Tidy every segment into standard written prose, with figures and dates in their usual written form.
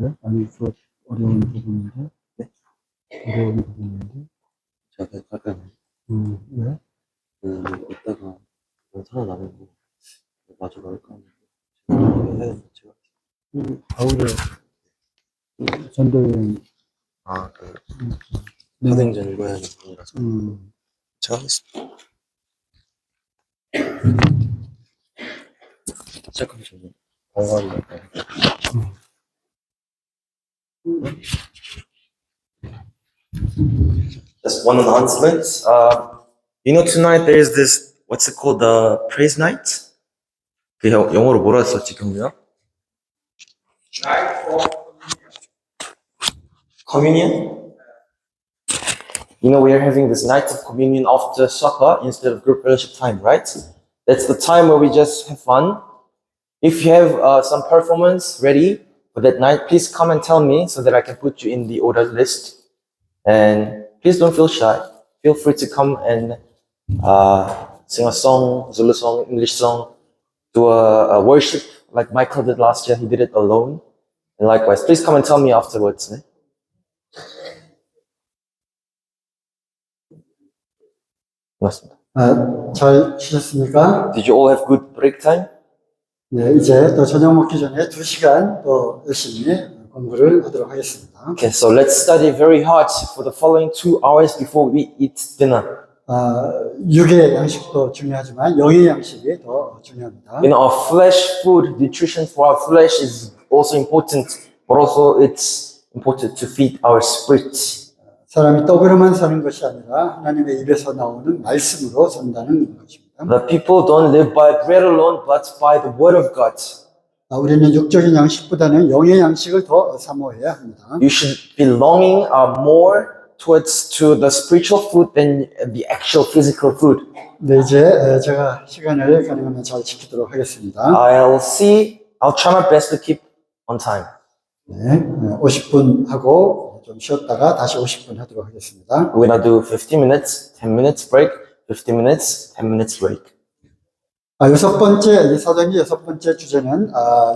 네? 아니, 그 어려운 부분인데? 네? 어려운 부분인데? 제가 약간 왜? 이따가 살아남고 마저 나올까 하는데 제가 해야 되는 제가 바울의 전도여행, 사도행전 읽어야 하는 부분이라서 제가 하겠습니다. 시작하기 전에 건강하게 할까요? Just one announcement. Tonight there is this, what's it called, the praise night? 그 영어로 뭐라 했었지, 경규야? Communion? You know, we are having this night of communion after supper instead of group fellowship time, right? That's the time where we just have fun. If you have some performance ready for that night, please come and tell me so that I can put you in the order list. And please don't feel shy. Feel free to come and sing a song, Zulu song, English song, do a worship like Michael did last year. He did it alone. And likewise, please come and tell me afterwards. 네? 고맙습니다. 잘 쉬셨습니까? Did you all have good break time? 네, 이제 또 저녁 먹기 전에 2시간 또 열심히 공부를 하도록 하겠습니다. Okay, so let's study very hard for the following 2 hours before we eat dinner. 육의 양식도 중요하지만 영의 양식이 더 중요합니다. You know, our flesh food, nutrition for our flesh is also important, but also it's important to feed our spirit. 사람이 떡으로만 사는 것이 아니라 하나님의 입에서 나오는 말씀으로 산다는 것입니다. The people don't live by bread alone, but by the word of God. 우리는 육적인 양식보다는 영의 양식을 더 사모해야 합니다. You should be longing more towards to the spiritual food than the actual physical food. 네, 이제 제가 시간을 가능하면 잘 지키도록 하겠습니다. I'll try my best to keep on time. 네, 50분 하고 좀 쉬었다가 다시 50분 하도록 하겠습니다. We're gonna do 15 minutes, 10 minutes break, 15 minutes, 10 minutes break. 사도행전 6번째 주제는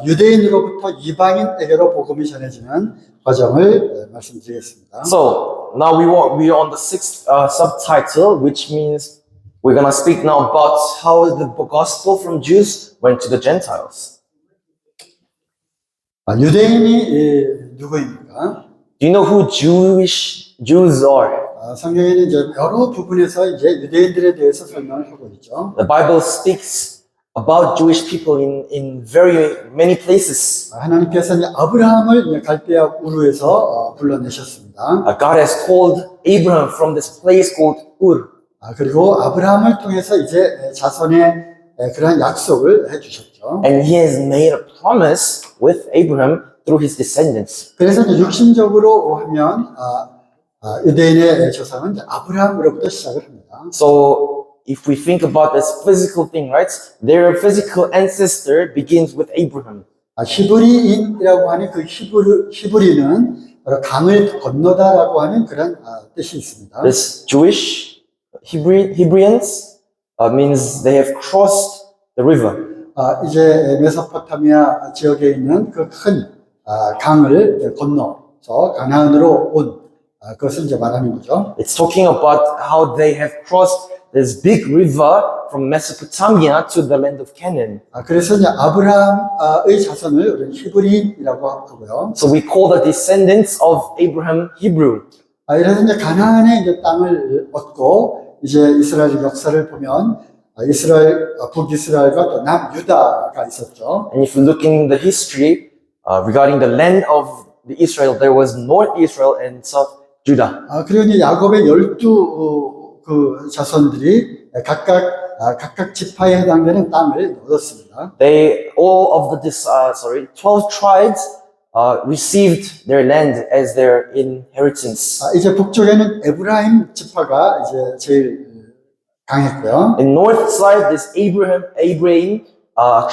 유대인으로부터 이방인에게로 복음이 전해지는 과정을 말씀드리겠습니다. So now we are on the 6th subtitle, which means we're gonna speak now about how the gospel from Jews went to the Gentiles. 유대인이 누구입니까? Do you know who Jews are? 성경에는 이제 여러 부분에서 이제 유대인들에 대해서 설명을 하고 있죠. The Bible speaks about Jewish people in very many places. 하나님께서 이제 아브라함을 갈대아 우르에서 불러내셨습니다. God has called Abraham from this place called Ur. 그리고 아브라함을 통해서 이제 자손의 그러한 약속을 해주셨죠. And he has made a promise with Abraham through his descendants. 그래서 이제 육신적으로 하면 유대인의 조상은 이제 아브라함으로부터 시작을 합니다. So if we think about this physical thing, right? Their physical ancestor begins with Abraham. 히브리인이라고 하는 그 히브리는 바로 강을 건너다라고 하는 그런 뜻이 있습니다. This Jewish Hebraeans means they have crossed the river. 이제 메소포타미아 지역에 있는 그 큰 강을 건너서 가나안으로 온 그것을 이제 말하는 거죠. It's talking about how they have crossed this big river from Mesopotamia to the land of Canaan. 그래서 이제 아브라함의 자손을 우리는 히브리인이라고 하고요. So we call the descendants of Abraham Hebrew. 그래서 이제 가나안의 이제 땅을 얻고 이제 이스라엘의 역사를 보면 북이스라엘과 또 남유다가 있었죠. And if you look in the history regarding the land of the Israel, there was North Israel and South Judah. 그리고 이제 야곱의 12 그 자손들이 각각 지파에 해당되는 땅을 얻었습니다. All of the 12 tribes received their land as their inheritance. 이제 북쪽에는 에브라임 지파가 이제 제일 강했고요. In north side, this Abraham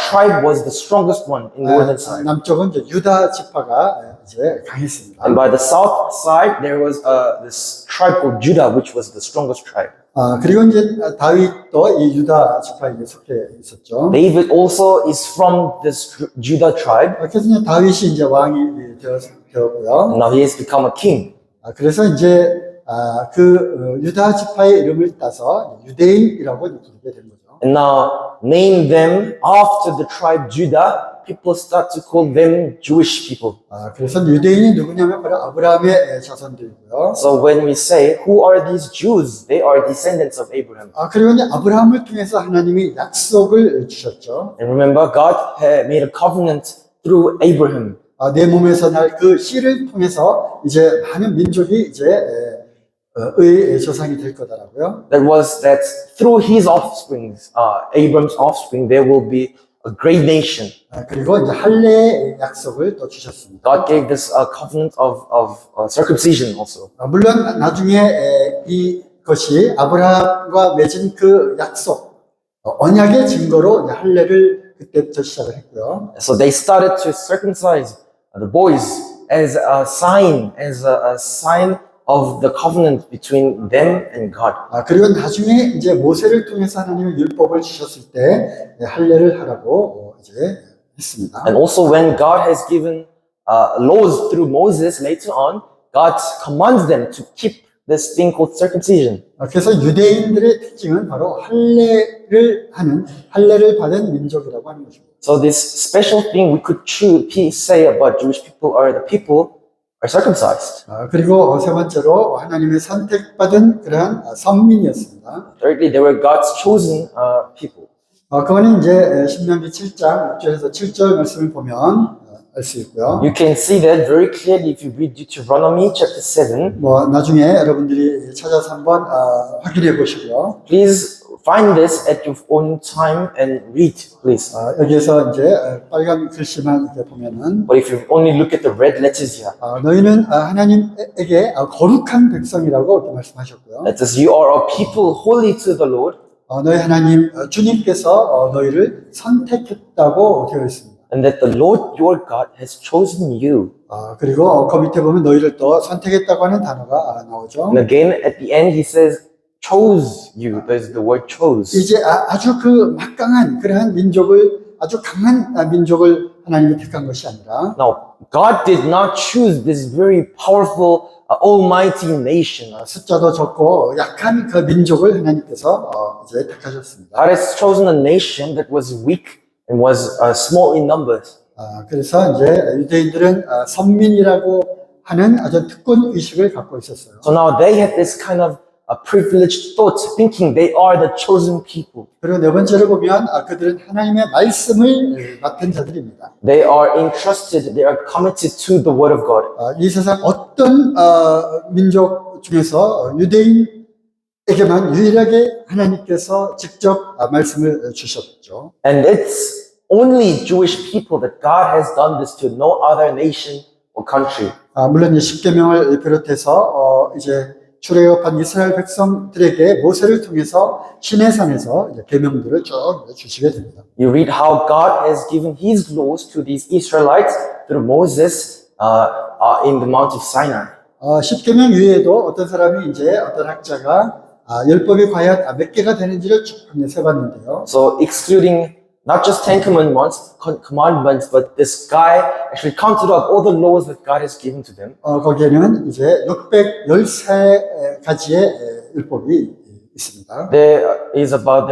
tribe was the strongest one in northern side. 남쪽은 이제 유다 지파가 이제 강했습니다. And by the south side, there was this tribe called Judah, which was the strongest tribe. 그리고 이제 다윗도 이 유다 지파에 속해 있었죠. David also is from this Judah tribe, 그래서 이제 다윗이 이제 왕이 되었고요. and now he has become a king. 그래서 이제 유다 지파의 이름을 따서 유대인이라고 부르게 된 거죠. And now name them after the tribe Judah. People start to call them Jewish people. 그래서 유대인이 누구냐면 바로 아브라함의 자손들이고요. So when we say, who are these Jews? They are descendants of Abraham. 그리고 이제 아브라함을 통해서 하나님이 약속을 주셨죠. And remember, God had made a covenant through Abraham. 내 몸에서 날 그 씨를 통해서 이제 많은 민족이 이제 의 조상이 될 거다라고요. That was that through his offspring, Abram's offspring, there will be a great nation. 그리고 이제 할례의 약속을 또 주셨습니다. God gave this covenant of circumcision also. 물론 나중에 이것이 아브라함과 맺은 그 약속, 언약의 증거로 이제 할례를 그때부터 시작을 했고요. So they started to circumcise the boys as a sign of the covenant between them and God. 그리고 나중에 이제 모세를 통해서 하나님의 율법을 주셨을 때 할례를 하라고 이제 했습니다. And also when God has given laws through Moses later on, God commands them to keep this thing called circumcision. 그래서 유대인들의 특징은 바로 할례를 받은 민족이라고 하는 것입니다. So this special thing we could say about Jewish people are the people are circumcised. 그리고 세 번째로 하나님의 선택받은 그러한 선민이었습니다. Thirdly, they were God's chosen people. 그거는 이제 신명기 7장 6절에서 7절 말씀을 보면 알 수 있고요. You can see that very clearly if you read Deuteronomy chapter 7. 나중에 여러분들이 찾아서 한번 확인해 보시고요. Please find this at your own time and read, please. 여기에서 이제 빨간 글씨만 이렇게 보면은 But if you only look at the red letters here, 너희는 하나님에게 거룩한 백성이라고 이렇게 말씀하셨고요. that says you are a people holy to the Lord. 너희 하나님 주님께서 너희를 선택했다고 되어 있습니다. And that the Lord your God has chosen you. 그리고 그 밑에 보면 너희를 또 선택했다고 하는 단어가 나오죠. And again, at the end, he says, chose you. There's the word chose. 이제 아주 그 막강한 그러한 민족을 아주 강한 민족을 하나님이 택한 것이 아니라 Now, God did not choose this very powerful, almighty nation. 숫자도 적고 약한 그 민족을 하나님께서 이제 택하셨습니다. God has chosen a nation that was weak and was small in numbers. 그래서 이제 유대인들은 선민이라고 하는 아주 특권 의식을 갖고 있었어요. So now they had this kind of privileged thought, thinking they are the chosen people. 그리고 네 번째로 보면 그들은 하나님의 말씀을 맡은 자들입니다. They are entrusted, they are committed to the word of God. 이 세상 어떤 민족 중에서 유대인에게만 유일하게 하나님께서 직접 말씀을 주셨죠. And it's only Jewish people that God has done this to, no other nation or country. 물론 이 십계명을 비롯해서 이제 출애굽한 이스라엘 백성들에게 모세를 통해서 시내산에서 이제 계명들을 쭉 주시게 됩니다. You read how God has given His laws to these Israelites through Moses in the Mount of Sinai. 십계명 위에도 어떤 사람이 이제 어떤 학자가 율법이 과연 몇 개가 되는지를 쭉 세봤는데요. So excluding not just 10 commandments, but this guy actually counted up all the laws that God has given to them. 거기에는 이제 613가지의 율법이 있습니다. There's about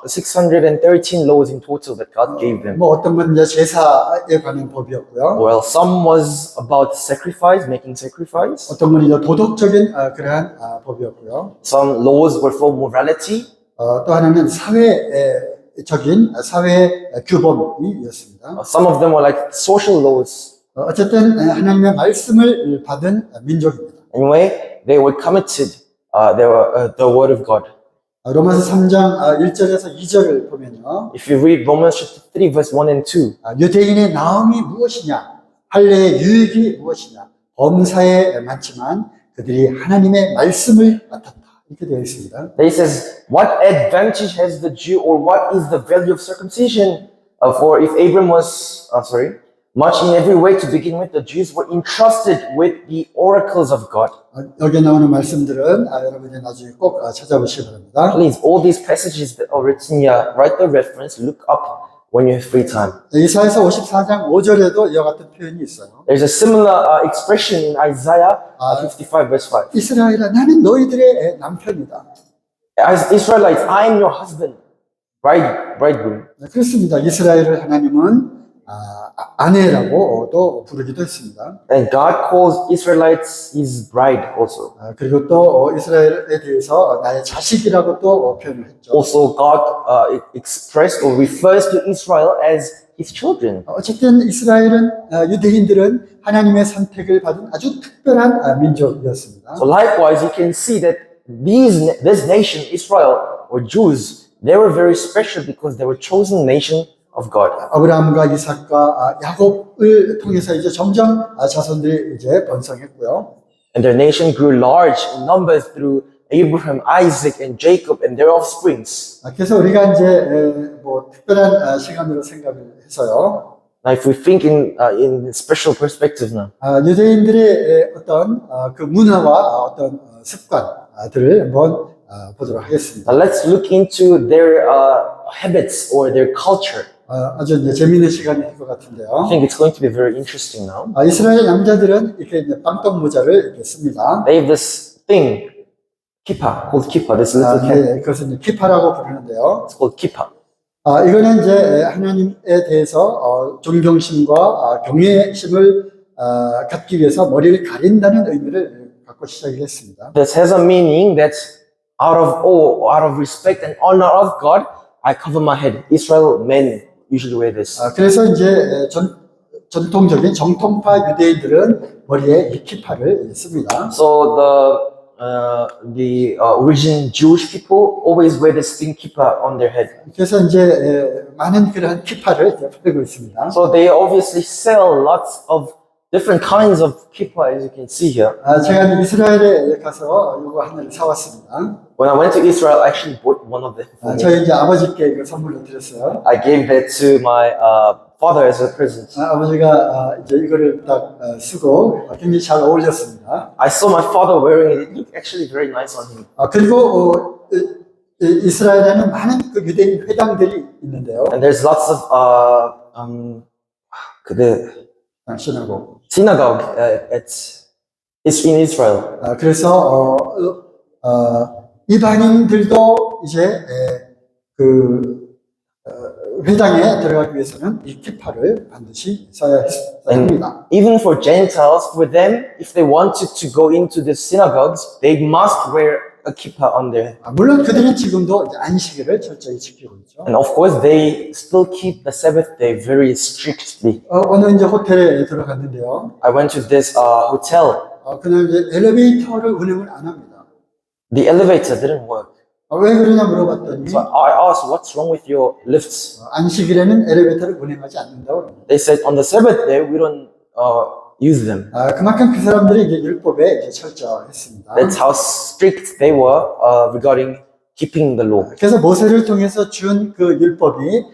613 laws in total that God gave them. 어떤 건 이제 제사에 관한 법이었고요. Well, some was about sacrifice, making sacrifice. 어떤 건 이제 도덕적인 그러한 법이었고요. Some laws were for morality. 또 하나는 사회적인 사회 규범이었습니다. Some of them were like social laws. 어쨌든 하나님의 말씀을 받은 민족입니다. Anyway, they were committed. They were the word of God. 로마서 3장 1절에서 2절을 보면요. If you read Romans chapter 3, verse 1 and 2, 유대인의 나음이 무엇이냐, 할례의 유익이 무엇이냐, 범사에 많지만 그들이 하나님의 말씀을 맡았다. 이렇게 되어 있습니다. they says, what advantage has the Jew, or what is the value of circumcision? For if Abram was, much in every way to begin with, the Jews were entrusted with the oracles of God. 여기에 나오는 말씀들은 여러분이 나중에 꼭 찾아보시기 바랍니다. Please, all these passages that are written here, write the reference, look up when you have free time. 이사야서 54장 5절에도 이와 같은 표현이 있어요. There's a similar expression in Isaiah 55 verse 5. 이스라엘아, 나는 너희들의 남편이다. As Israelites, I am your husband, bridegroom. 그렇습니다. 이스라엘을 하나님은 아내라고도 부르기도 했습니다. And God calls Israelites his bride also. 그리고 또 이스라엘에 대해서 나의 자식이라고 또 표현을 했죠. Also, God expressed or refers to Israel as his children. 어쨌든 이스라엘은 유대인들은 하나님의 선택을 받은 아주 특별한 민족이었습니다. So likewise, you can see that this nation, Israel or Jews, they were very special because they were chosen nation of God. 아브라함과 이삭과 야곱을 통해서 이제 점점 자손들이 이제 번성했고요. And their nation grew large in numbers through Abraham, Isaac, and Jacob and their offsprings. 그래서 우리가 이제 뭐 특별한 시간으로 생각을 해서요. Now, if we think in special perspective now, 유대인들의 어떤 그 문화와 어떤 습관들을 한번 보도록 하겠습니다. let's look into their habits or their culture. 아주 이제 재미있는 시간이 될 것 I 같은데요. think it's going to be very interesting now. 이스라엘 남자들은 이렇게 이제 빵떡 모자를 이렇게 씁니다. They have this thing, kippah, called kippah, this little cap. 그것은 이제 키파라고 부르는데요. It's called kippah. 이거는 이제 하나님에 대해서 존경심과 경외심을 갖기 위해서 머리를 가린다는 의미를 갖고 시작을 했습니다. This has a meaning that out of awe, out of respect and honor of God, I cover my head. Israel men usually wear this. 그래서 이제 전통적인 정통파 유대인들은 머리에 이 키파를 씁니다. So the original Jewish people always wear this thin kippah on their head. 그래서 이제 많은 그런 키파를 이제 팔고 있습니다. So they obviously sell lots of different kinds of kippah, as you can see here. 제가 이스라엘에 가서 이거 하나를 사왔습니다. When I went to Israel, I actually bought one of them. for me. 저희 이제 아버지께 이거 선물로 드렸어요. I gave that to my father as a present. 아버지가 이제 이거를 딱 쓰고 굉장히 잘 어울렸습니다. I saw my father wearing it. It looked actually very nice on him. 그리고 이스라엘에는 많은 그 유대인 회당들이 있는데요. And there's lots of 시나고. synagogue in Israel. 그래서 이방인들도 이제 그 회당에 들어가기 위해서는 이 키파를 반드시 써야 합니다. Even for Gentiles, for them, if they wanted to go into the synagogues, they must wear a kippah on their head. 물론 그들은 지금도 이제 안식일을 철저히 지키고 있죠. And of course, they still keep the Sabbath day very strictly. 어느 이제 호텔에 들어갔는데요. I went to this hotel. 그날 이제 엘리베이터를 운행을 안 합니다. The elevator didn't work. 왜 그러냐 물어봤더니 So I asked, what's wrong with your lifts? 안식일에는 엘리베이터를 운행하지 않는다고 합니다. They said, on the Sabbath day, we don't use them. 그만큼 그 사람들이 이제 율법에 이제 철저했습니다. That's how strict they were regarding keeping the law. 그래서 모세를 통해서 준 그 율법이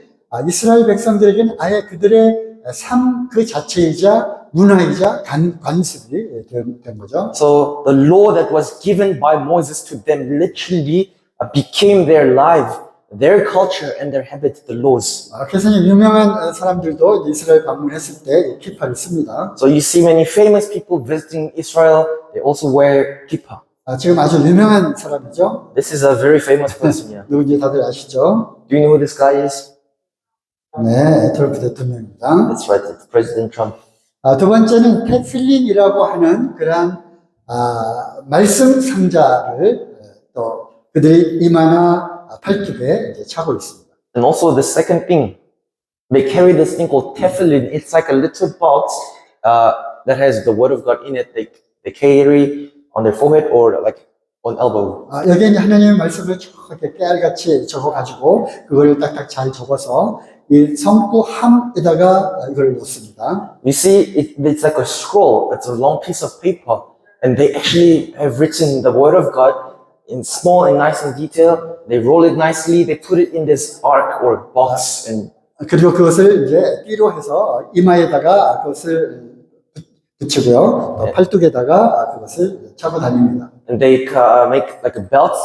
이스라엘 백성들에게는 아예 그들의 삶 그 자체이자 문화이자 관습이 된 거죠. So the law that was given by Moses to them literally became their life, their culture and their habit, the laws. 그래서 유명한 사람들도 이스라엘 방문했을 때 키파를 씁니다. So you see many famous people visiting Israel, they also wear kippah. 지금 아주 유명한 사람이죠. This is a very famous person here. 누군지 다들 아시죠? Do you know who this guy is? 네, 트럼프 대통령입니다. That's right, it's President Trump. 두 번째는 테필린이라고 하는 그러한 말씀 상자를 또 그들이 이마나 팔뚝에 이제 차고 있습니다. And also the second thing, they carry this thing called tefillin. It's like a little box that has the word of God in it. They carry on their forehead or like on elbow. 여기에 이제 하나님의 말씀을 쭉 이렇게 깨알같이 적어가지고 그걸 딱딱 잘 적어서 이 성구함에다가 이걸 놓습니다. You see, it's like a scroll. It's a long piece of paper, and they actually have written the word of God in small and nice and detail. They roll it nicely. They put it in this ark or box, and 그리고 그것을 이제 띠로 해서 이마에다가 그것을 붙이고요. 또 팔뚝에다가 그것을 차고 다닙니다. And they make like a belt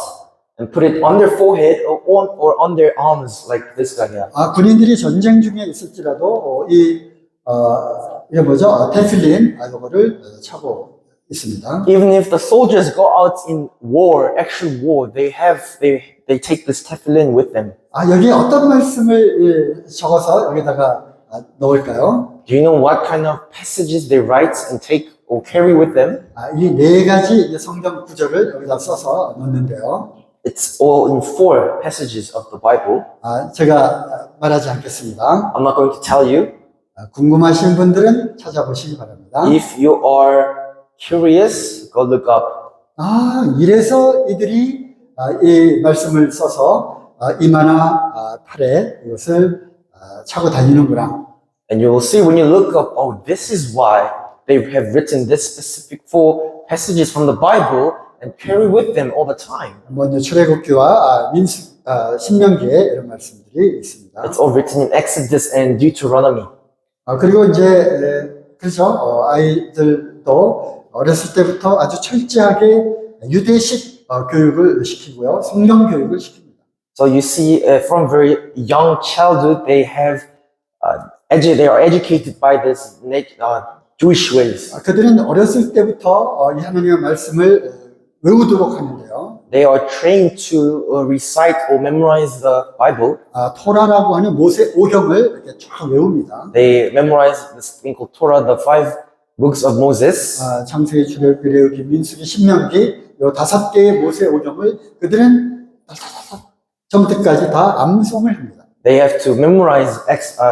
and put it on their forehead or on their arms like this guy here. 군인들이 전쟁 중에 있을지라도 이게 뭐죠? 테필린 이거를 차고 있습니다. Even if the soldiers go out in war, actual war, they take this tefillin with them. 여기에 어떤 말씀을 적어서 여기다가 넣을까요? Do you know what kind of passages they write and take or carry with them? 이 네 가지 성경 구절을 여기다 써서 넣는데요. It's all in 4 passages of the Bible. 제가 말하지 않겠습니다. I'm not going to tell you. 궁금하신 분들은 찾아보시기 바랍니다. If you are curious, go look up. 이래서 이들이 이 말씀을 써서 이마나 팔에 이것을 차고 다니는구나. And you will see when you look up, oh, this is why they have written this specific 4 passages from the Bible and carry with them all the time. 먼저 출애굽기와 신명기에 이런 말씀들이 있습니다. It's all written in Exodus and Deuteronomy. 그리고 이제 그렇죠. 아이들도 어렸을 때부터 아주 철저하게 유대식 교육을 시키고요, 성경 교육을 시킵니다. So you see, from very young childhood, they are educated by this Jewish ways. 그들은 어렸을 때부터 이 하나님의 말씀을 외우도록 하는데요. They are trained to recite or memorize the Bible. 토라라고 하는 모세 오경을 이렇게 쭉 외웁니다. They memorize this thing called Torah, the 5 books of Moses. 창세기, 출애굽기, 레위기, 민수기, 신명기 이 5개의 모세 오경을 그들은 전부터까지 다 암송을 합니다. They have to memorize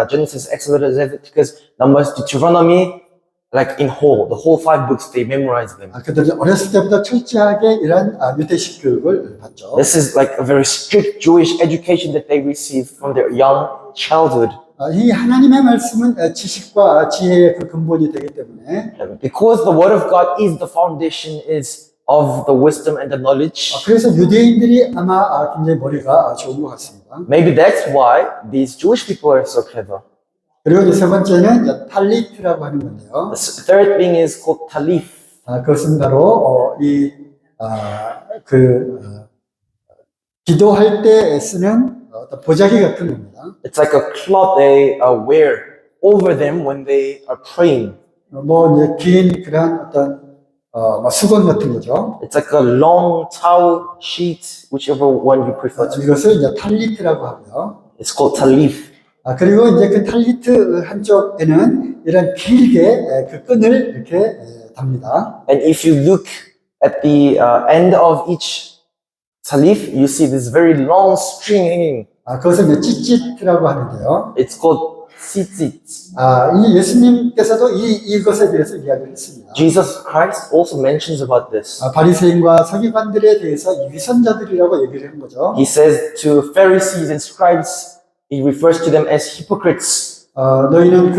Genesis, Exodus, Leviticus, Numbers, Deuteronomy, like in whole. The whole 5 books, they memorize them. 그들은 어렸을 때부터 철저하게 이런 유대식 교육을 받죠. This is like a very strict Jewish education that they receive from their young childhood. 이 하나님의 말씀은 지식과 지혜의 그 근본이 되기 때문에 And because the Word of God is the foundation of the wisdom and the knowledge, 그래서 유대인들이 아마 굉장히 머리가 좋은 것 같습니다. maybe that's why these Jewish people are so clever. 그리고 이제 세 번째는 탈리트라고 하는 건데요. The third thing is called talif. 그것은 바로 기도할 때 쓰는 어떤 보자기 같은 겁니다. It's like a cloth they wear over them when they are praying. 이제 긴 그런 어떤 수건 같은 거죠. It's like a long towel sheet, whichever one you prefer to. 이것을 이제 탈리트라고 하고요. It's called talif. 그리고 이제 그 탈리트 한쪽에는 이런 길게 그 끈을 이렇게 답니다. And if you look at the end of each talif, you see this very long string hanging. 그것을 이제 찌찌트라고 하는데요. It's called tzitzit. 이 예수님께서도 이것에 대해서 이야기를 했습니다. Jesus Christ also mentions about this. 바리새인과 서기관들에 대해서 이 위선자들이라고 얘기를 한 거죠. He says to Pharisees and scribes, he refers to them as hypocrites. 너희는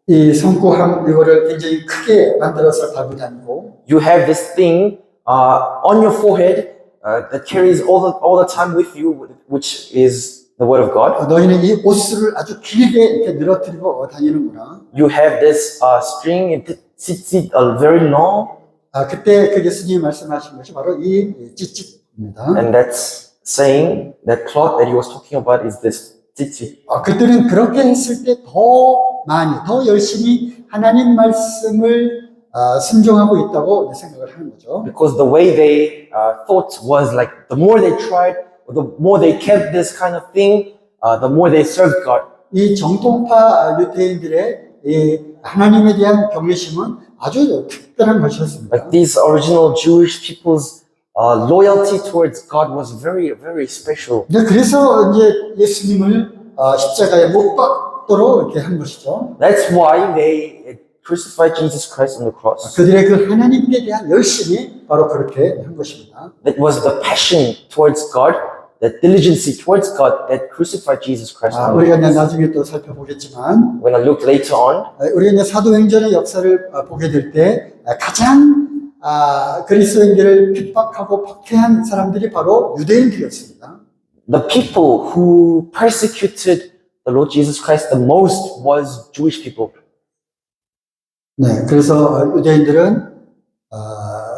이 성구함 이거를 굉장히 크게 만들어서 달고 다니고, You have this thing on your forehead that carries all the time with you, which is the word of God. 너희는 이 옷을 아주 길게 이렇게 늘어뜨리고 다니는구나. You have this string, tzitzit, very long, 그때 그 예수님이 말씀하신 것이 바로 이 찌찌입니다. and that's saying that cloth that he was talking about is this tzitzit. 그들은 그렇게 했을 때 더 많이, 더 열심히 하나님 말씀을 순종하고 있다고 생각을 하는 거죠. Because the way they thought was like the more they tried, or the more they kept this kind of thing, the more they served God. 이 정통파 유대인들의 이 하나님에 대한 경외심은 아주 특별한 것이었습니다. Like these original Jewish people's loyalty towards God was very, very special. 그래서 이제 예수님을 십자가에 못 박도록 이렇게 한 것이죠. That's why they crucified Jesus Christ on the cross. 그들의 그 하나님께 대한 열심이 바로 그렇게 한 것입니다. That was the passion towards God, that diligency towards God that crucified Jesus Christ on the 우리가 이제 cross. 나중에 또 살펴보겠지만, When I look later on, 우리가 이제 사도행전의 역사를 보게 될 때 가장 그리스도인들을 핍박하고 박해한 사람들이 바로 유대인들이었습니다. the people who persecuted the Lord Jesus Christ the most was Jewish people. 네, 그래서 유대인들은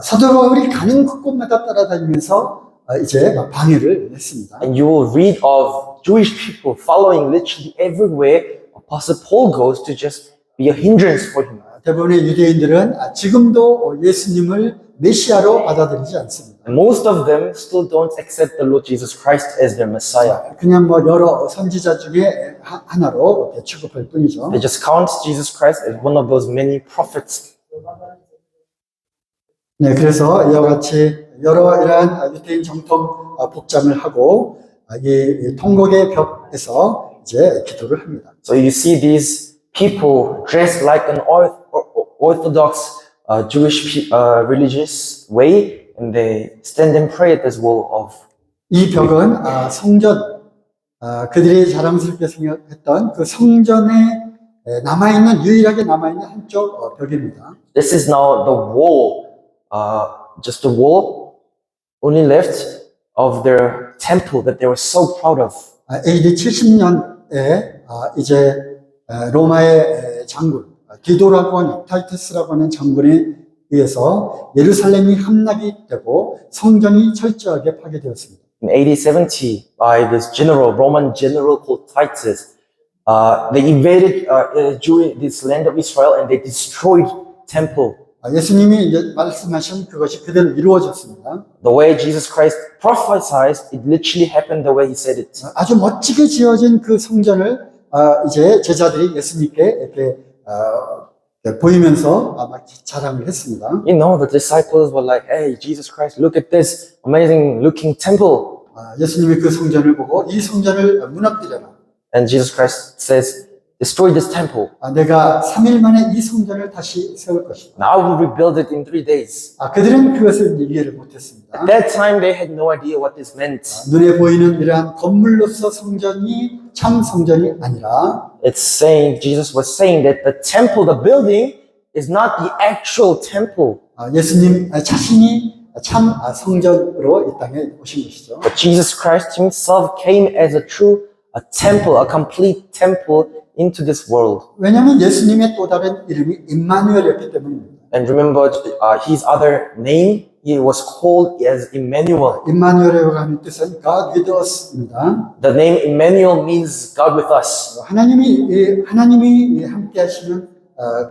사도 바울이 가는 곳곳마다 따라다니면서 이제 막 방해를 했습니다. And you will read of Jewish people following literally everywhere Apostle Paul goes to just be a hindrance for him. 대부분의 유대인들은 지금도 예수님을 메시아로 받아들이지 않습니다. And most of them still don't accept the Lord Jesus Christ as their Messiah. 그냥 뭐 여러 선지자 중에 하나로 이렇게 취급할 뿐이죠. They just count Jesus Christ as one of those many prophets. 네, 그래서 이와 같이 여러 이러한 유대인 정통 복장을 하고 이 통곡의 벽에서 이제 기도를 합니다. So you see these people dressed like an orthodox Jewish religious way, and they stand and pray at this wall of. 이 벽은 성전, 그들이 자랑스럽게 생각했던 그 성전에 남아있는, 유일하게 남아있는 한쪽 벽입니다. This is now the wall, just a wall only left of their temple that they were so proud of. AD 70년에 이제 로마의 장군, 디도라고 하는, 타이투스라고 하는 장군에 의해서 예루살렘이 함락이 되고 성전이 철저하게 파괴되었습니다. In AD 70, by this general, Roman general called Titus, they invaded this land of Israel and they destroyed temple. 예수님이 이제 말씀하신 그것이 그대로 이루어졌습니다. The way Jesus Christ prophesied, it literally happened the way he said it. 아주 멋지게 지어진 그 성전을 이제 제자들이 예수님께 이렇게 보이면서 막 자랑을 했습니다. You know, the disciples were like, hey, Jesus Christ, look at this amazing looking temple. 예수님이 그 성전을 보고 이 성전을 무너뜨려라. And Jesus Christ says, destroy this temple. 내가 3일 만에 이 성전을 다시 세울 것이다. And I will rebuild it in 3 days. 그들은 그것을 이해를 못했습니다. At that time, they had no idea what this meant. 눈에 보이는 이러한 건물로서 성전이 참 성전이 아니라 It's saying, Jesus was saying that the temple, the building, is not the actual temple. 예수님 자신이 참 성전으로 이 땅에 오신 것이죠. But Jesus Christ himself came as a true a temple, a complete temple into this world. 왜냐하면 예수님의 또 다른 이름이 임마누엘이었기 때문입니다. And remember his other name, he was called as Emmanuel. 임마누엘이라고 하는 뜻은 God with us입니다. The name Emmanuel means God with us. 하나님이 함께 하시는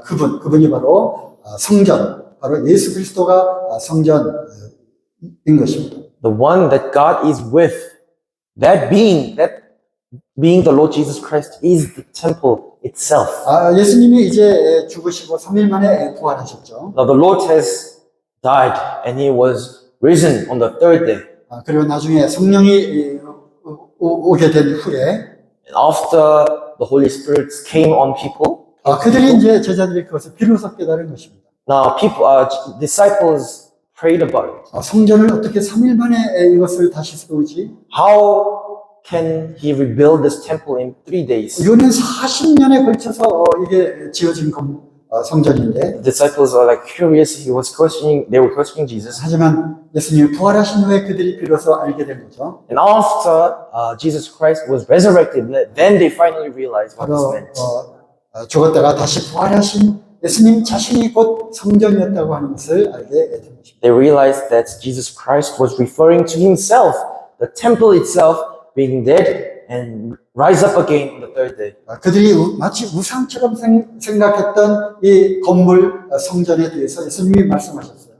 그분이 바로 성전, 바로 예수 그리스도가 성전인 것입니다. The one that God is with, that being the Lord Jesus Christ is the temple itself. 예수님이 이제 죽으시고 3일 만에 부활하셨죠. Now the Lord has died and he was risen on the 3rd day. 그리고 나중에 성령이 오게 된 후에 And after the Holy Spirit came on people, 그들이 이제 제자들이 그것을 비로소 깨달은 것입니다. now disciples prayed about it. 성전을 어떻게 3일 만에 이것을 다시 세우지? How can he rebuild this temple in 3 days? 이거는 40년에 걸쳐서 이게 지어진 성전인데, The disciples are like curious. They were questioning Jesus. 하지만 예수님이 부활하신 후에 그들이 비로소 알게 된 거죠. And after Jesus Christ was resurrected, then they finally realized what this 바로 meant. 죽었다가 다시 부활하신 예수님 자신이 곧 성전이었다고 하는 것을 알게 된 것입니다. They realized that Jesus Christ was referring to himself, the temple itself being dead and rise up again on the 3rd day. 그들이 마치 우상처럼 생각했던 이 건물 성전에 대해서 예수님이 말씀하셨어요.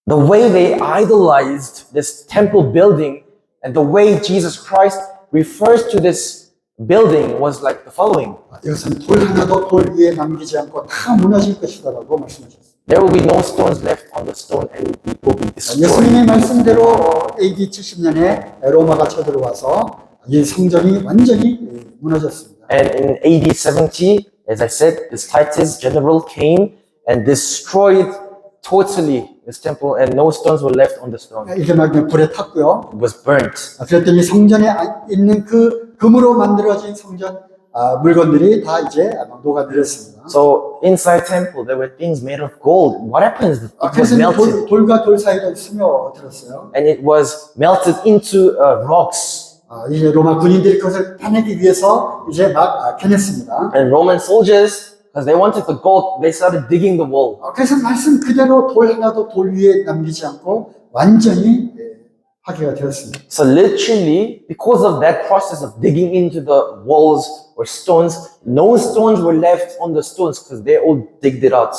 The way they idolized this temple building and the way Jesus Christ refers to this building was like the following. 이것은 돌 하나도 돌 위에 남기지 않고 다 무너질 것이다라고 말씀하셨어요. There will be no stones left on the stone and it will be destroyed. 예수님의 말씀대로 AD 70년에 로마가 쳐들어와서 이 성전이 완전히 무너졌습니다. And in AD 70, as I said, this Titus general came and destroyed totally this temple and no stones were left on the stone. 이게 막 불에 탔고요. It was burnt. 그랬더니 성전에 있는 그 금으로 만들어진 성전 물건들이 다 이제 녹아내렸습니다. So inside temple there were things made of gold. What happens? It was 그래서 melted. 돌과 돌 사이로 스며들었어요. And it was melted into rocks. 이제 로마 군인들이 그것을 따내기 위해서 이제 막 캐냈습니다. And Roman soldiers, because they wanted the gold, they started digging the wall. 그래서 말씀 그대로 돌 하나도 돌 위에 남기지 않고 완전히 파괴가 되었습니다. So literally, because of that process of digging into the walls or stones, no stones were left on the stones because they all digged it out.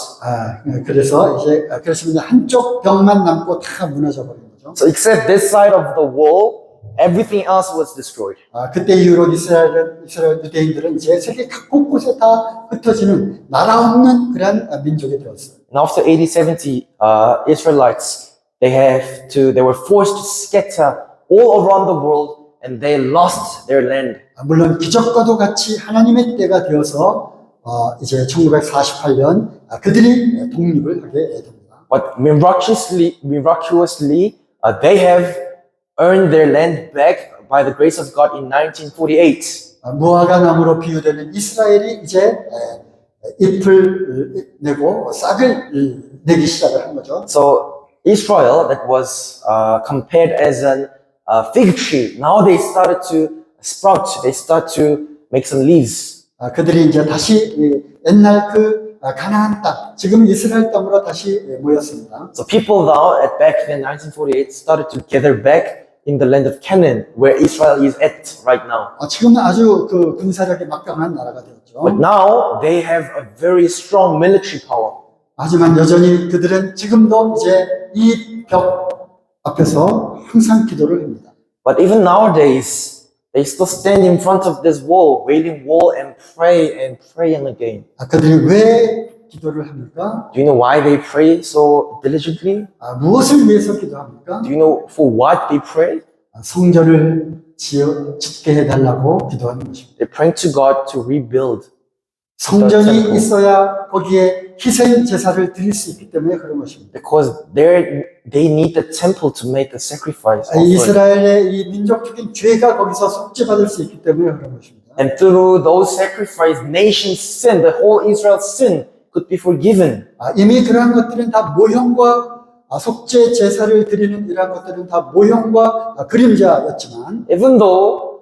그래서 이제 그렇습니다. 한쪽 벽만 남고 다 무너져 버린 거죠. So except this side of the wall, everything else was destroyed. 그때 이후로 이스라엘 유대인들은 이제 세계 각 곳곳에 다 흩어지는 나라 없는 그런 민족이 되었어요. And after AD 70, Israelites, they were forced to scatter all around the world and they lost their land. 물론 기적과도 같이 하나님의 때가 되어서 이제 1948년 그들이 독립을 하게 됩니다. But miraculously, they have earned their land back by the grace of God in 1948. 무화과 나무로 비유되는 이스라엘이 이제 잎을 내고 싹을 내기 시작을 한 거죠. So Israel, that was compared as a fig tree, now they started to sprout. They start to make some leaves. 그들이 이제 다시 옛날 그 가나안 땅, 지금 이스라엘 땅으로 다시 모였습니다. So people now, back in 1948, started to gather back in the land of Canaan, where Israel is at right now. 지금은 아주 그 군사력이 막강한 나라가 되었죠. But now they have a very strong military power. 하지만 여전히 그들은 지금도 이제 이 벽 앞에서 항상 기도를 합니다. But even nowadays, they still stand in front of this wall, wailing wall, and pray and again. 그들이 왜 기도를 합니까? Do you know why they pray so diligently? 무엇을 위해서 기도합니까? Do you know for what they pray? 성전을 짓게 해달라고 기도하는 것입니다. They're praying to God to rebuild. 성전이 있어야 거기에 희생 제사를 드릴 수 있기 때문에 그런 것입니다. Because they need the temple to make a sacrifice. offering. 이스라엘의 이 민족적인 죄가 거기서 속죄받을 수 있기 때문에 그런 것입니다. And through those sacrifices, nations' sin, the whole Israel's sin could be forgiven. 이미 그러한 것들은 다 모형과 속죄 제사를 드리는 이러한 것들은 다 모형과 그림자였지만 Even though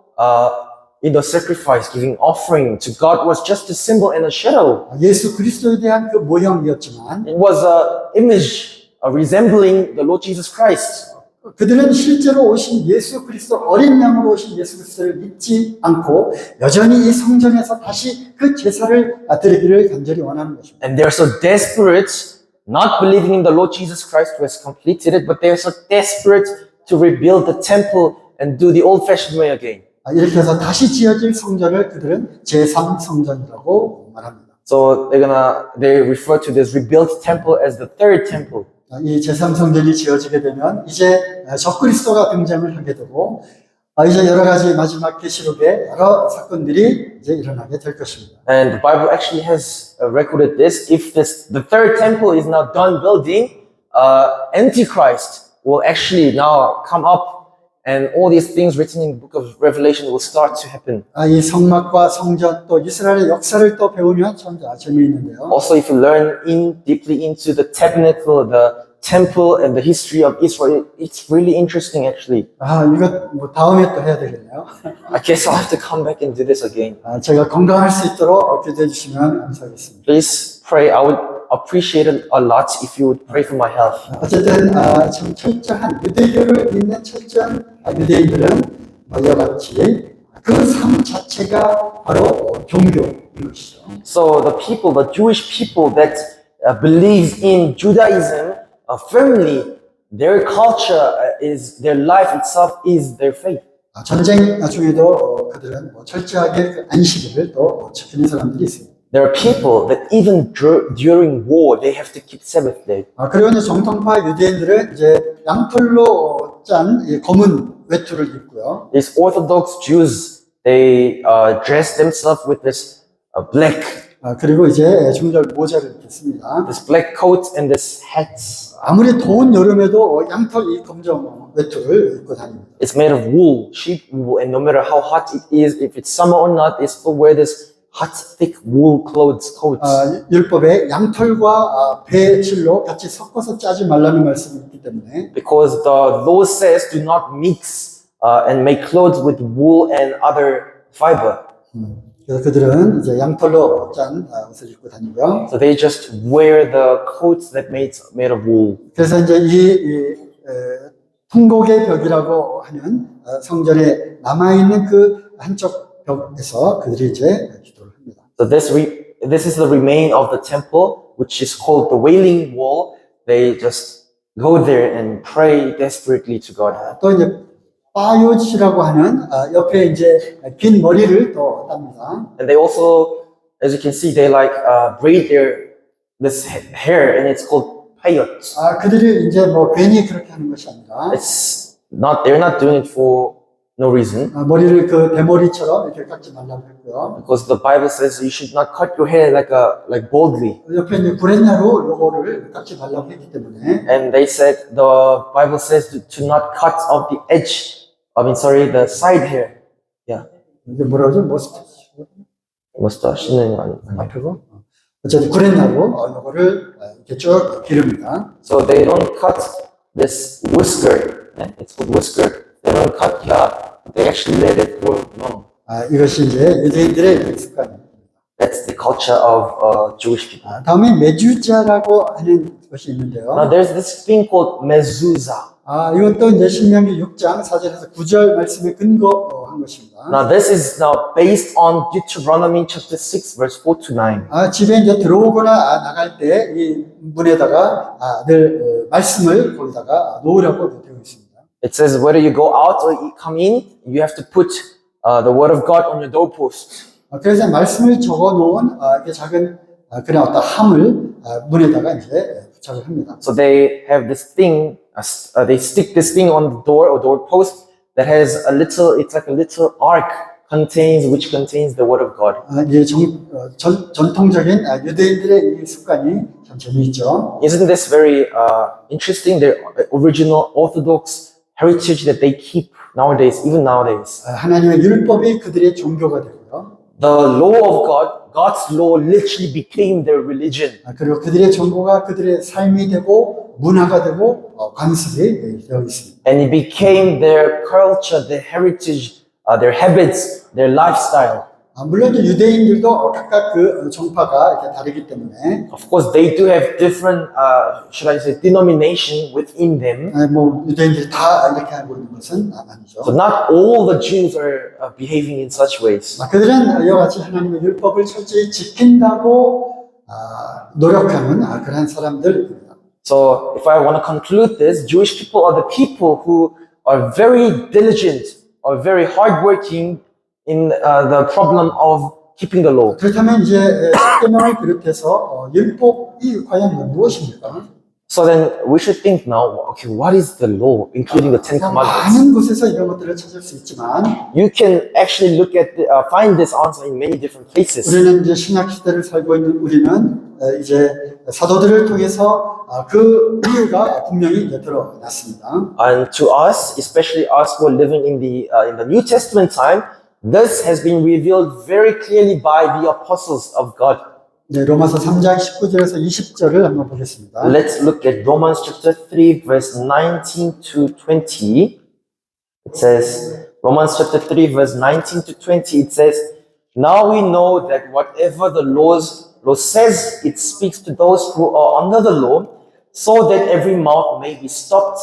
sacrifice, giving offering to God was just a symbol and a shadow. 예수 그리스도에 대한 그 모형이었지만 It was an image resembling the Lord Jesus Christ. 그들은 실제로 오신 예수 그리스도 어린 양으로 오신 예수 그리스도를 믿지 않고 여전히 이 성전에서 다시 그 제사를 드리기를 간절히 원하는 것입니다. And they're so desperate, not believing in the Lord Jesus Christ who has completed it, but they're so desperate to rebuild the temple and do the old-fashioned way again. 이렇게 해서 다시 지어질 성전을 그들은 제3성전이라고 말합니다. So they refer to this rebuilt temple as the third temple. 이 제3성전이 지어지게 되면 이제 적그리스도가 등장을 하게 되고 이제 여러 가지 마지막 계시록에 여러 사건들이 이제 일어나게 될 것입니다. And the Bible actually has recorded this. If the third temple is now done building, Antichrist will actually now come up. And all these things written in the book of Revelation will start to happen. 이 성막과 성전 또 이스라엘의 역사를 또 배우면 참 재미있는데요. Also, if you learn deeply into the tabernacle, the temple, and the history of Israel, it's really interesting actually. 이거 뭐 다음에 또 해야 되겠네요. I guess I'll have to come back and do this again. 제가 건강할 수 있도록 기도해 주시면 감사하겠습니다. Please pray. I would appreciate it a lot if you would pray for my health. 어쨌든 참 철저한 유대교를 믿는 철저한 유대인들은 이와 같이 그 삶 자체가 바로 종교인 것이죠. So the Jewish people that believe in Judaism firmly, their culture their life itself is their faith. 전쟁 중에도 그들은 철저하게 그 안식일을 또 지키는 사람들이 있습니다. There are people that even during war, they have to keep Sabbath day. 그리고 이제 정통파 유대인들은 이제 양털로 짠 검은 외투를 입고요. These Orthodox Jews, they dress themselves with this black, 그리고 이제 중절 모자를 이렇게 씁니다. this black coat and this hats. 아무리 더운 여름에도 양털 이 검정 외투를 입고 다닙니다. It's made of wool, sheep wool, and no matter how hot it is, if it's summer or not, they still wear this hot, thick wool coats. 율법에 양털과 배실로 같이 섞어서 짜지 말라는 말씀이 있기 때문에 Because the law says do not mix and make clothes with wool and other fiber. 그래서 그들은 이제 양털로 짠 옷을 입고 다니고요. So they just wear the coats that made of wool. 그래서 이제 통곡의 벽이라고 하는 성전에 남아있는 그 한쪽 벽에서 그들이 이제 기도를 합니다. So this is the remain of the temple, which is called the Wailing Wall. They just go there and pray desperately to God. 또 이제 빠요치라고 하는 옆에 이제 긴 머리를 또 땁니다. And they also, as you can see, they like braid this hair, and it's called payot. 그들이 이제 뭐 괜히 그렇게 하는 것이 아니라 They're not doing it for no reason. 머리를 그 대머리처럼 이렇게 깎지 말라고 했고요. Because the Bible says you should not cut your hair like boldly. 옆에 이제 구렛나루 요거를 깎지 말라고 했기 때문에 And they said, the Bible says to not cut off the edge. The side hair. Yeah. 이게 뭐라 그러죠? mustache는 아니고. 앞에고. 어쨌든 구렛나루 요거를 이렇게 쭉 기릅니다. So they don't cut this whisker. It's called whisker. They don't cut that. They actually let it grow long. 이것이 이제 유대인들의 습관입니다. That's the culture of Jewish people. 다음에 메주자라고 하는 것이 있는데요. Now there's this thing called mezuzah. 이것도 이제 신명기 6장 4절에서 9절 말씀에 근거한 것입니다. Now this is now based on Deuteronomy chapter 6 verse 4 to 9. 집에 이제 들어오거나 나갈 때 이 문에다가 늘 말씀을 거기다가 놓으라고 되어 있습니다. It says whether you go out or come in, you have to put the word of God on your doorpost. 그래서 말씀을 적어 놓은 이렇게 작은 그런 어떤 함을 문에다가 이제 부착을 합니다. So they have this thing, they stick this thing on the door or doorpost that has it's like a little ark which contains the word of God. 이게 전통적인 유대인들의 이 습관이 참 재미있죠. Isn't this very interesting? Their original Orthodox heritage that they keep nowadays, even nowadays. 하나님의 율법이 그들의 종교가 되고요. The law of God, God's law literally became their religion. 그리고 그들의 정보가 그들의 삶이 되고 문화가 되고 관습이 되어 있습니다. And it became their culture, their heritage, their habits, their lifestyle. 물론 유대인들도 각각 그 정파가 이렇게 다르기 때문에 Of course, they do have different, denomination within them. 뭐 유대인들이 다 이렇게 하고 있는 것은 아니죠. So not all the Jews are behaving in such ways. 그들은 이와 같이 하나님의 율법을 철저히 지킨다고 노력하는 그런 사람들입니다. So if I want to conclude this, Jewish people are the people who are very diligent, are very hardworking in the problem of keeping the law. 그렇다면 이제 십계명을 비롯해서 율법이 과연 무엇입니까? So then we should think now, okay, what is the law, including the Ten Commandments? 많은 곳에서 이런 것들을 찾을 수 있지만 You can actually look at find this answer in many different places. 우리는 이제 신약 시대를 살고 있는 우리는 이제 사도들을 통해서 그 이유가 분명히 이제 드러났습니다. And to us, especially us who are living in the New Testament time, this has been revealed very clearly by the apostles of God. 네, 로마서 3장 19절에서 20절을 한번 보겠습니다. Let's look at Romans chapter 3 verse 19 to 20. It says, Romans chapter 3 verse 19 to 20, it says, now we know that whatever the law says, it speaks to those who are under the law, so that every mouth may be stopped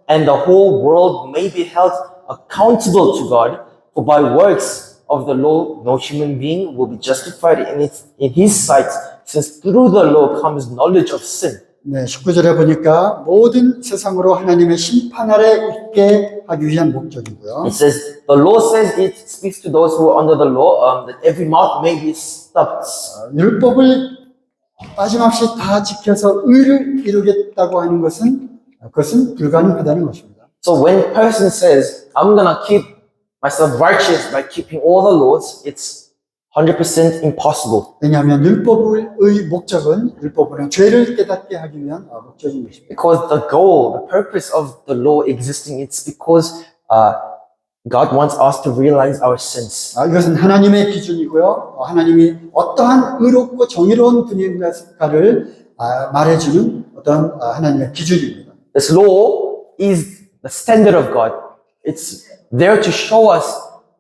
and the whole world may be held accountable to God. For by works of the law, no human being will be justified in his sight, since through the law comes knowledge of sin. 네, 19절에 보니까 모든 세상으로 하나님의 심판 아래 있게 하기 위한 목적이고요. It says, the law says it speaks to those who are under the law, that every mouth may be stopped. 율법을 빠짐없이 다 지켜서 의를 이루겠다고 하는 그것은 불가능하다는 것입니다. So when a person says, I'm gonna keep myself righteous by keeping all the laws, it's 100% impossible. 왜냐하면 율법의 목적은 율법은 죄를 깨닫게 하기 위한 목적인 것입니다. Because the goal, the purpose of the law existing, it's because God wants us to realize our sins. 이것은 하나님의 기준이고요. 하나님이 어떠한 의롭고 정의로운 분인가를 말해주는 어떤 하나님의 기준입니다. This law is the standard of God. It's there to show us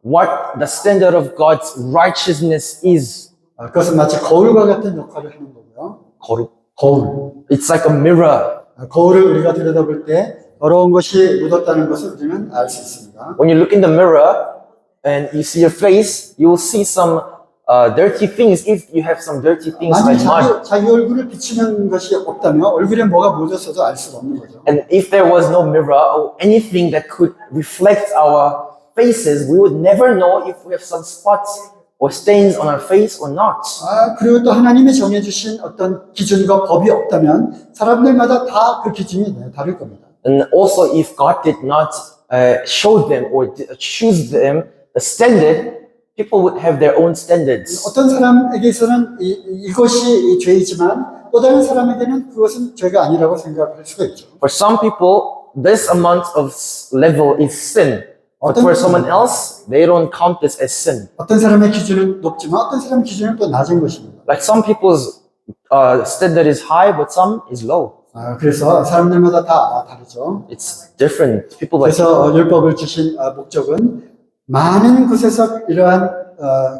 what the standard of God's righteousness is. 그것은 마치 거울과 같은 역할을 하는 거고요. 거울. It's like a mirror. 거울을 우리가 들여다볼 때 더러운 것이 묻었다는 것을 우리는 알 수 있습니다. When you look in the mirror and you see your face, you will see some dirty things if you have some dirty things 만약 like mud. 자기 얼굴을 비치는 것이 없다면 얼굴에 뭐가 묻었어도 알 수가 없는 거죠. And if there was no mirror or anything that could reflect our faces, we would never know if we have some spots or stains on our face or not. 그리고 또 하나님이 정해주신 어떤 기준과 법이 없다면 사람들마다 다 그 기준이 다를 겁니다. And also, if God did not show them or choose them the standard, people would have their own standards. 어떤 사람에게서는 이것이 죄이지만 또 다른 사람에게는 그것은 죄가 아니라고 생각할 수가 있죠. For some people, this amount of level is sin. But for someone else, they don't count this as sin. 어떤 사람의 기준은 높지만 어떤 사람의 기준은 또 낮은 것입니다. Like some people's standard is high, but some is low. 그래서 사람들마다 다 다르죠. It's different. People like 그래서 율법을 주신 목적은 많은 곳에서 이러한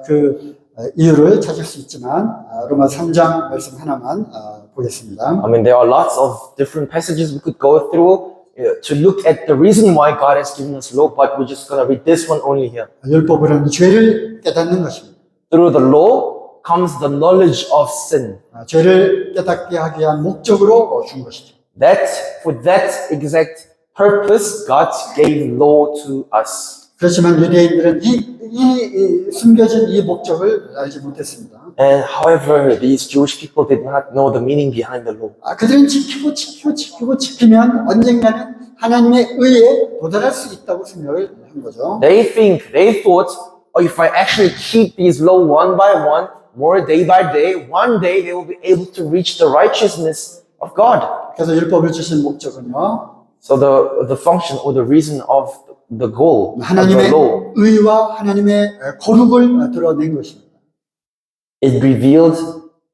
그 이유를 찾을 수 있지만 로마 3장 말씀 하나만 보겠습니다. I mean, there are lots of different passages we could go through to look at the reason why God has given us law, but we're just going to read this one only here. 율법은 죄를 깨닫는 것입니다. Through the law comes the knowledge of sin. 죄를 깨닫게 하기 위한 목적으로 준 것이죠. For that exact purpose, God gave law to us. 그렇지만 유대인들은 이 숨겨진 이 목적을 알지 못했습니다. And however, these Jewish people did not know the meaning behind the law. 그들은 지키면 언젠가는 하나님의 의에 도달할 수 있다고 생각을 한 거죠. They thought, oh, if I actually keep these law one by one, more day by day, one day they will be able to reach the righteousness of God. 그래서 율법을 주신 목적은요. So the function or the reason of the goal of the 하나님의 law, 의와 하나님의 거룩을 드러낸 것입니다. it revealed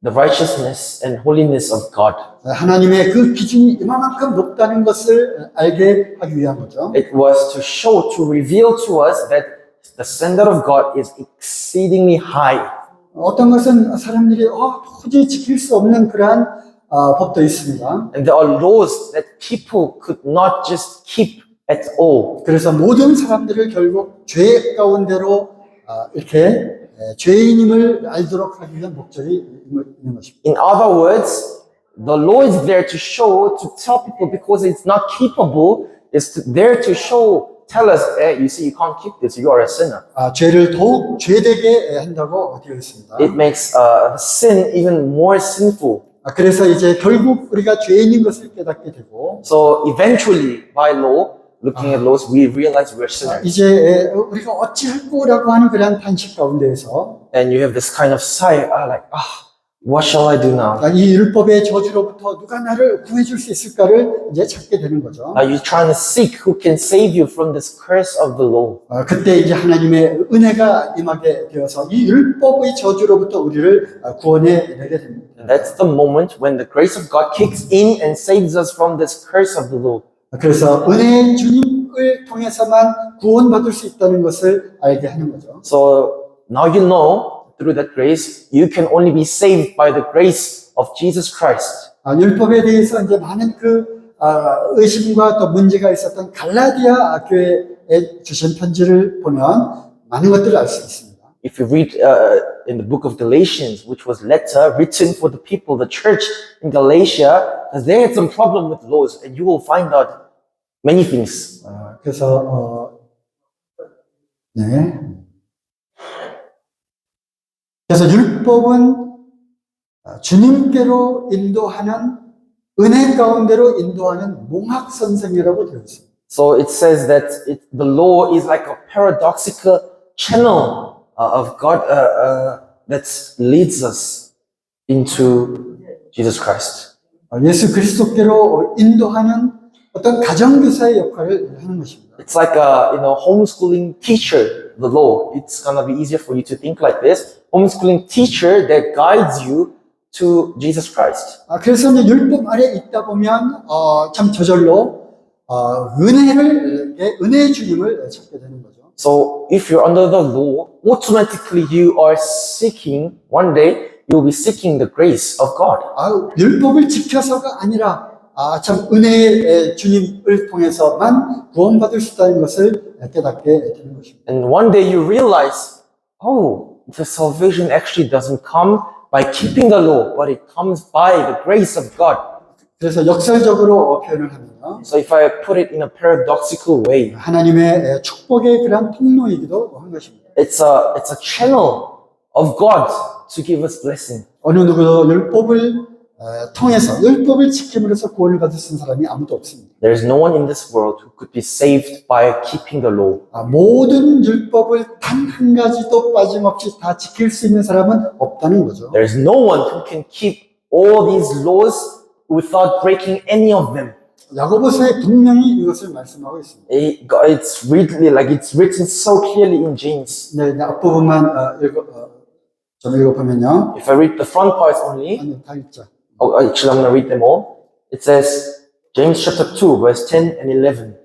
the righteousness and holiness of God. 하나님의 그 기준이 이만큼 높다는 것을 알게 하기 위한 거죠. It was to reveal to us that the standard of God is exceedingly high. 어떤 것은 사람들이 도저히 지킬 수 없는 그러한 법도 있습니다. And there are laws that people could not just keep at all. 그래서 모든 사람들을 결국 죄 가운데로 이렇게 죄인임을 알도록 하기 위한 목적이 있는 것입니다. In other words, the law is there to tell people because it's not keepable, there to tell us, hey, you see, you can't keep this, you are a sinner. 죄를 더욱 죄되게 한다고 되어 있습니다. It makes sin even more sinful. 그래서 이제 결국 우리가 죄인인 것을 깨닫게 되고, So eventually, by law, looking at laws, we realize we're sinners. 이제 우리가 어찌할 거라고 하는 그런 탄식 가운데에서 And you have this kind of sigh, what shall I do now? 이 율법의 저주로부터 누가 나를 구해줄 수 있을까를 이제 찾게 되는 거죠. You're trying to seek who can save you from this curse of the law. 그때 이제 하나님의 은혜가 임하게 되어서 이 율법의 저주로부터 우리를 구원해 내게 됩니다. And that's the moment when the grace of God kicks in and saves us from this curse of the law. 그래서 은혜의 주님을 통해서만 구원받을 수 있다는 것을 알게 하는 거죠. So now you know, through that grace, you can only be saved by the grace of Jesus Christ. 율법에 대해서 이제 많은 의심과 또 문제가 있었던 갈라디아 교회에 주신 편지를 보면 많은 것들을 알 수 있습니다. If you read in the book of Galatians, which was letter written for the people, the church in Galatia, they had some problem with laws, and you will find out many things. 그래서 율법은 주님께로 인도하는 은혜 가운데로 인도하는 몽학 선생이라고 되어 있습니다. So it says that the law is like a paradoxical channel of God that leads us into Jesus Christ. 예수 그리스도께로 인도하는 어떤 가정교사의 역할을 하는 것입니다. It's like a homeschooling teacher, the law. It's gonna be easier for you to think like this. Homeschooling teacher that guides you to Jesus Christ. 그래서 이제 율법 아래 있다 보면 참 저절로 은혜의 주님을 찾게 되는 거죠. So if you're under the law, automatically you are seeking, one day you'll be seeking the grace of God. 율법을 지켜서가 아니라 참 은혜의 주님을 통해서만 구원받을 수 있다는 것을 깨닫게 되는 것입니다. And one day you realize, oh, the salvation actually doesn't come by keeping the law, but it comes by the grace of God. 그래서 역설적으로 표현을 하면요. So if I put it in a paradoxical way, 하나님의 축복의 그런 통로이기도 한 것입니다. it's a channel of God to give us blessing. 어느 누구도 율법을 통해서 율법을 지킴으로써 구원을 받을 수 있는 사람이 아무도 없습니다. There is no one in this world who could be saved by keeping the law. 모든 율법을 단 한 가지도 빠짐없이 다 지킬 수 있는 사람은 없다는 거죠. There is no one who can keep all these laws without breaking any of them. 야고보서에 분명히 이것을 말씀하고 있습니다. It's really like it's written so clearly in James. 네, 앞부분만 좀 읽어보면요. If I read the front parts only, 아니, 다 읽자. actually I'm going to read them all. It says, James chapter 2, verse 10 and 11.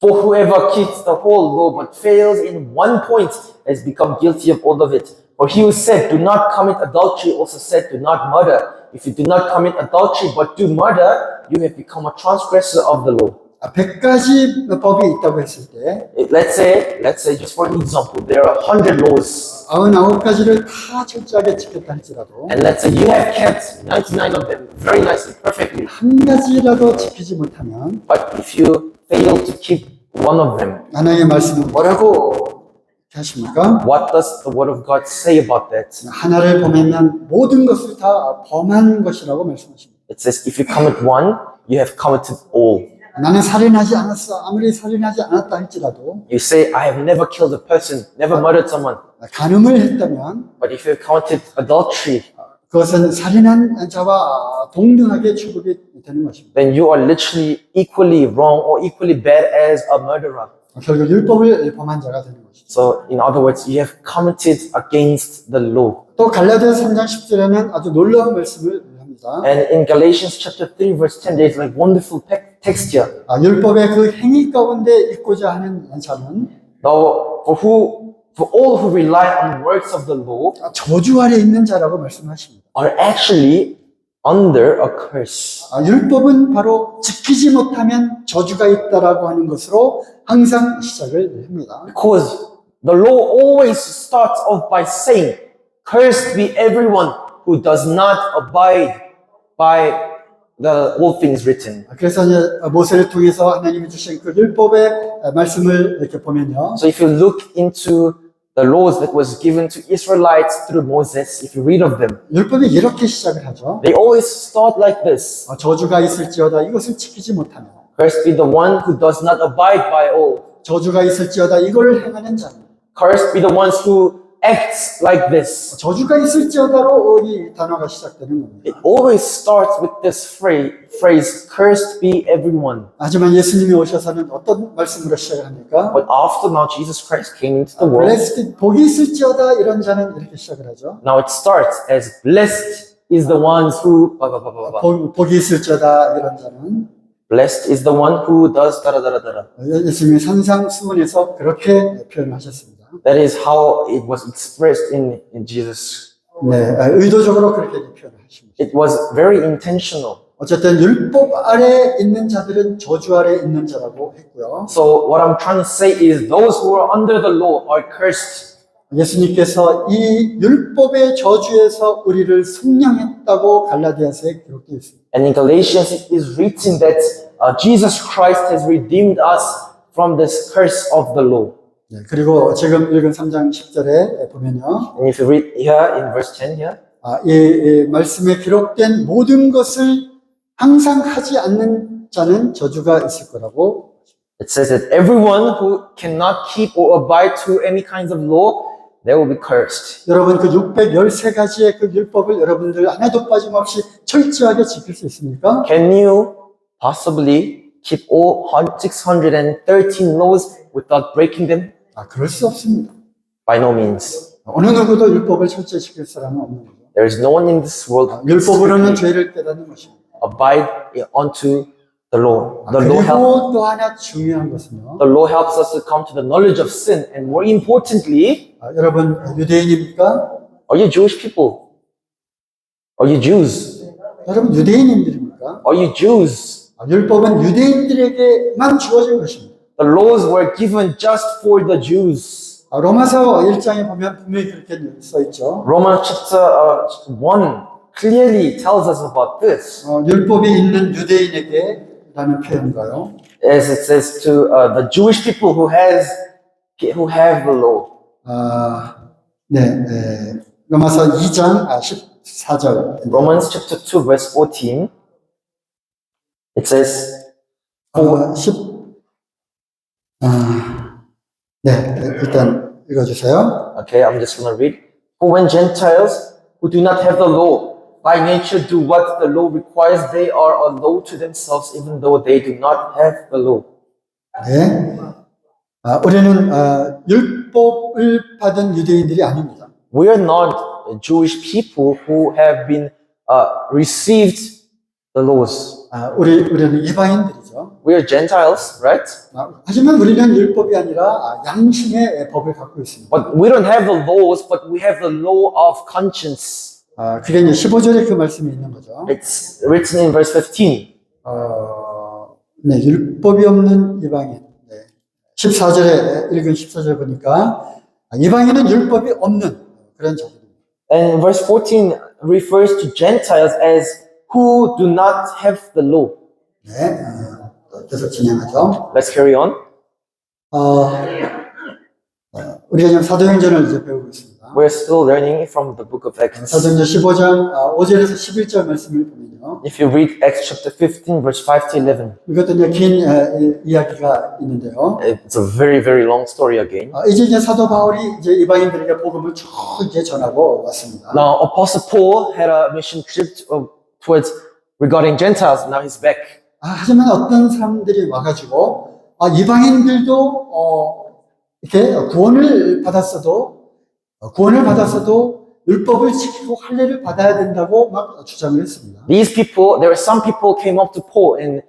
For whoever keeps the whole law but fails in one point has become guilty of all of it. For he who said, do not commit adultery, also said, do not murder. If you do not commit adultery but do murder, you have become a transgressor of the law. 100가지 법이 있다고 했을 때 Let's say just for an example, there are 100 laws. 99가지를 다 철저하게 지켰다 할지라도 And let's say you have kept 99 of them very nicely, perfectly. 한 가지라도 지키지 못하면 But if you fail to keep one of them, 하나님의 말씀은 뭐라고 하십니까? what does the word of God say about that? 하나를 범하면 모든 것을 다 범한 것이라고 말씀하십니다. It says, if you commit one, you have committed all. 나는 살인하지 않았어. 아무리 살인하지 않았다 할지라도 You say, I have never killed a person, never murdered someone. 간음을 했다면 But if you have committed adultery, 그것은 살인한 자와 동등하게 취급이 되는 것입니다. then you are literally equally wrong or equally bad as a murderer. 결국 율법을 범한 자가 되는 것이죠. So, in other words, you have committed against the law. 또 갈라디아서 3장 10절에는 아주 놀라운 말씀을 합니다. And in Galatians chapter 3, verse 10, there's like wonderful text here. 율법의 그 행위 가운데 있고자 하는 자는 Now, for all who rely on works of the law 저주 아래 있는 자라고 말씀하십니다. are actually under a curse. 율법은 바로 지키지 못하면 저주가 있다라고 하는 것으로 항상 시작을 합니다. Because the law always starts off by saying, cursed be everyone who does not abide by all things written. 그래서 이제 모세를 통해서 하나님이 주신 그 율법의 말씀을 이렇게 보면요. So if you look into the laws that was given to Israelites through Moses, if you read of them, 율법이 이렇게 시작을 하죠. they always start like this. 저주가 있을지어다 이것을 지키지 못하면 Cursed be the one who does not abide by all. 저주가 있을지어다 이걸 행하는 자는 Cursed be the ones who acts like this. 저주가 있을지어다로 이 단어가 시작되는 겁니다. It always starts with this phrase, cursed be everyone. 하지만 예수님이 오셔서는 어떤 말씀으로 시작을 합니까? But after now Jesus Christ came into the world, blessed, 복이 있을지어다 이런 자는 이렇게 시작을 하죠. now it starts as blessed is the ones who, blah, blah, blah, blah, blah. 복이 있을지어다 이런 자는 Blessed is the one who does da da da da da. 예수님이 산상수훈에서 그렇게 표현하셨습니다. That is how it was expressed in Jesus. 네, 의도적으로 그렇게 표현하십니다. It was very intentional. 어쨌든 율법 아래 있는 자들은 저주 아래 있는 자라고 했고요. So what I'm trying to say is those who are under the law are cursed. 예수님께서 이 율법의 저주에서 우리를 속량했다고 갈라디아서에 기록되어 있습니다. And in Galatians it is written that Jesus Christ has redeemed us from this curse of the law. 네, 그리고 지금 읽은 3장 10절에 보면요. And if you read here in verse 10 here, 이 말씀에 기록된 모든 것을 항상 하지 않는 자는 저주가 있을 거라고. it says that everyone who cannot keep or abide to any kinds of law, they will be cursed. 여러분 그 613가지의 그 율법을 여러분들 하나도 빠짐없이 철저하게 지킬 수 있습니까? Can you possibly keep all 613 laws without breaking them? 그럴 수 없습니다. By no means. 어느 누구도 율법을 철저히 지킬 사람은 없는 거죠. There is no one in this world who can 율법으로는 strictly 죄를 깨닫는 것입니다. abide onto The law. The law 그리고 또 하나 중요한 것은요. The law helps us to come to the knowledge of sin, and more importantly, 여러분 유대인입니까? are you Jewish people? Are you Jews? 여러분 유대인들입니까? Are you Jews? 율법은 유대인들에게만 주어진 것입니다. The laws were given just for the Jews. 로마서 1장에 보면 분명히 그렇게 써 있죠. Romans chapter 1 clearly tells us about this. 율법이 있는 유대인에게라는 표현인가요? As it says to the Jewish people who have the law. 로마서 2장 14절. Romans chapter 2 verse 14. It says, 일단 읽어주세요. okay, I'm just going to read. For when Gentiles who do not have the law by nature do what the law requires, they are a law to themselves, even though they do not have the law. 네. 우리는 율법을 받은 유대인들이 아닙니다. We are not Jewish people who have been received the laws. 우리는 이방인들이죠. We are Gentiles, right? 하지만 우리는 율법이 아니라 양심의 법을 갖고 있습니다. But we don't have the laws, but we have the law of conscience. 그게 이제 15절에 그 말씀이 있는 거죠. It's written in verse 15. 율법이 없는 이방인. 14절에 읽은 14절 보니까 이방인은 율법이 없는 그런 자들입니다. And verse 14 refers to Gentiles as who do not have the law. 네, 계속 진행하죠. Let's carry on. 우리가 지금 사도행전을 이제 배우고 있습니다. We're still learning from the book of Acts. 사도행전 15장 5절에서 11절 말씀을 보면요. If you read Acts chapter 15, verse 5 to 11, 이것도 이제 긴 이야기가 있는데요. it's a very, very long story again. 이제 사도 바울이 이제 이방인들에게 복음을 쭉 이제 전하고 왔습니다. Now, Apostle Paul had a mission trip towards regarding Gentiles. Now he's back. 하지만 어떤 사람들이 와가지고 이방인들도 이렇게 구원을 받았어도 율법을 지키고 할례를 받아야 된다고 막 주장을 했습니다. These people, there were some people came up to Paul and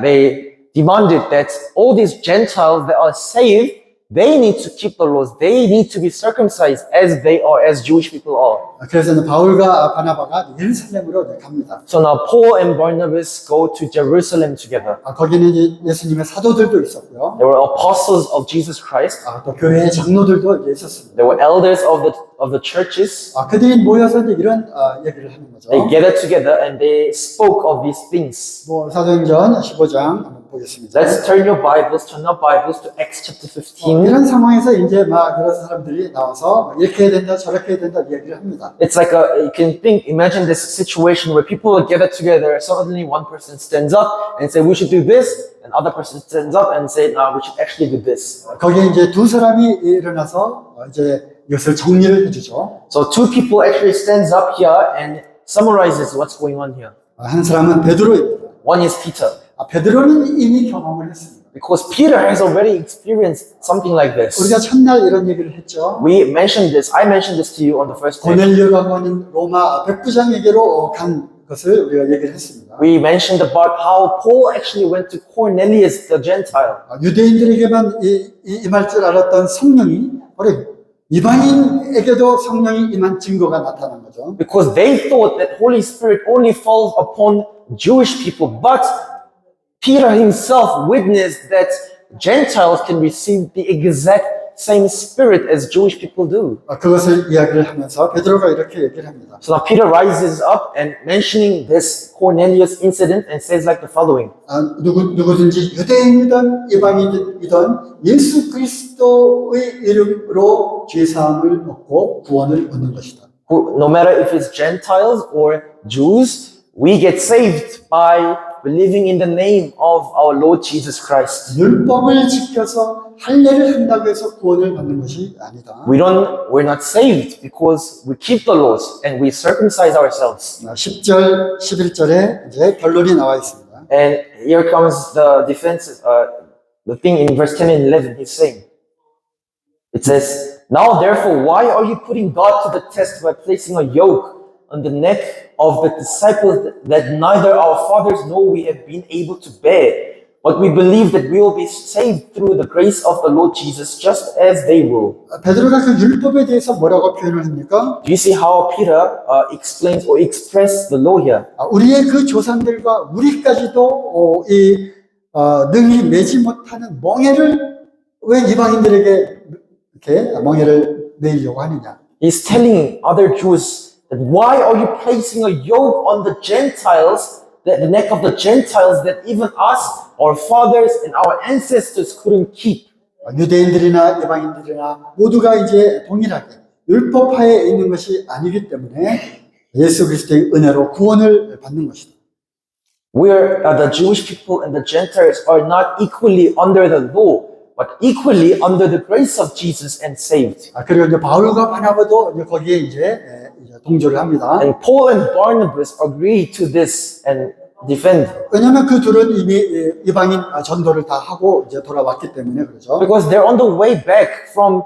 they demanded that all these Gentiles that are saved, they need to keep the laws. They need to be circumcised as they are, as Jewish people are. 그래서 바울과 바나바가 예루살렘으로 갑니다. So now Paul and Barnabas go to Jerusalem together. 거기는 예수님의 사도들도 있었고요. There were apostles of Jesus Christ. 또 교회의 장로들도 있었습니다. There were elders of the churches. 그들이 모여서 이제 이런 얘기를 하는 거죠. They gathered together and they spoke of these things. 사도행전 15장 한번 보겠습니다. Let's turn your Bibles to Acts chapter 15. 이런 상황에서 이제 막 여러 사람들이 나와서 이렇게 해야 된다, 저렇게 해야 된다 이야기를 합니다. It's like you can imagine this situation where people are gathered together. Suddenly one person stands up and say, we should do this. And other person stands up and say, no, we should actually do this. 거기에 이제 두 사람이 일어나서 이제 이것을 정리를 해주죠. So two people actually stands up here and summarizes what's going on here. 한 사람은 베드로입니다. One is Peter. 베드로는 이미 경험을 했습니다. Because Peter has already experienced something like this. 우리가 첫날 이런 얘기를 했죠. I mentioned this to you on the first day. 고넬료라고 하는 로마 백부장에게로 간 것을 우리가 얘기를 했습니다. We mentioned about how Paul actually went to Cornelius the Gentile. 유대인들에게만 임할 줄 알았던 성령이 바로 이방인에게도 성령이 임한 증거가 나타난 거죠. Because they thought that Holy Spirit only falls upon Jewish people, but Peter himself witnessed that Gentiles can receive the exact same spirit as Jewish people do. 그것을 이야기를 하면서 베드로가 이렇게 얘기를 합니다. So now Peter rises up and mentioning this Cornelius incident and says like the following. 누구든지 유대인이든 이방인이든 예수 그리스도의 이름으로 죄사함을 얻고 구원을 얻는 것이다. No matter if it's Gentiles or Jews, we get saved by believing in the name of our Lord Jesus Christ. 율법을 지켜서 할례를 한다고 해서 구원을 받는 것이 아니다. We're not saved because we keep the laws and we circumcise ourselves. 10절, 11절에 이제 결론이 나와 있습니다. And here comes the defense, the thing in verse 10 and 11, he's saying. It says, now therefore, why are you putting God to the test by placing a yoke on the neck of the disciples that neither our fathers nor we have been able to bear. But we believe that we will be saved through the grace of the Lord Jesus, just as they will. 베드로가 그 율법에 대해서 뭐라고 표현을 합니까? Do you see how Peter explains or expressed the law here? 우리의 그 조상들과 우리까지도 능히 매지 못하는 멍에를 왜 이방인들에게 이렇게 멍에를 매이려고 하느냐? He's telling other Jews that why are you placing a yoke on the Gentiles, the neck of the Gentiles that even us, our fathers and our ancestors couldn't keep? 유대인들이나 이방인들이나 모두가 이제 동일하게 율법하에 있는 것이 아니기 때문에 예수 그리스도의 은혜로 구원을 받는 것이다. Where the Jewish people and the Gentiles are not equally under the law, but equally under the grace of Jesus and saved. 그리고 이제 바울과 바나바도 이제 거기에 이제 동조를 합니다. And Paul and Barnabas agree to this and defend. 왜냐하면 그 둘은 이미 이방인 전도를 다 하고 이제 돌아왔기 때문에 그렇죠. Because they're on the way back from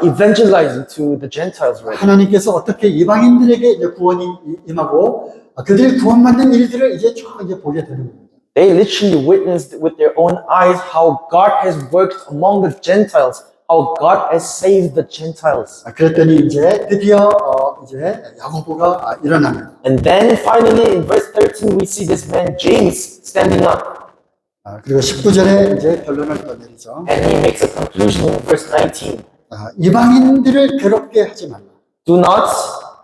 evangelizing to the Gentiles already. 하나님께서 어떻게 이방인들에게 이제 구원이 임하고 그들이 구원받는 일들을 이제 쭉 이제 보게 되는 겁니다. They literally witnessed with their own eyes how God has worked among the Gentiles, how God has saved the Gentiles. 그랬더니 이제 드디어 이제 야고보가 일어납니다. And then finally in verse 13 we see this man James standing up. 그리고 19절에 이제 결론을 또 내리죠. And he makes a conclusion in verse 19. 이방인들을 괴롭게 하지 말라. Do not,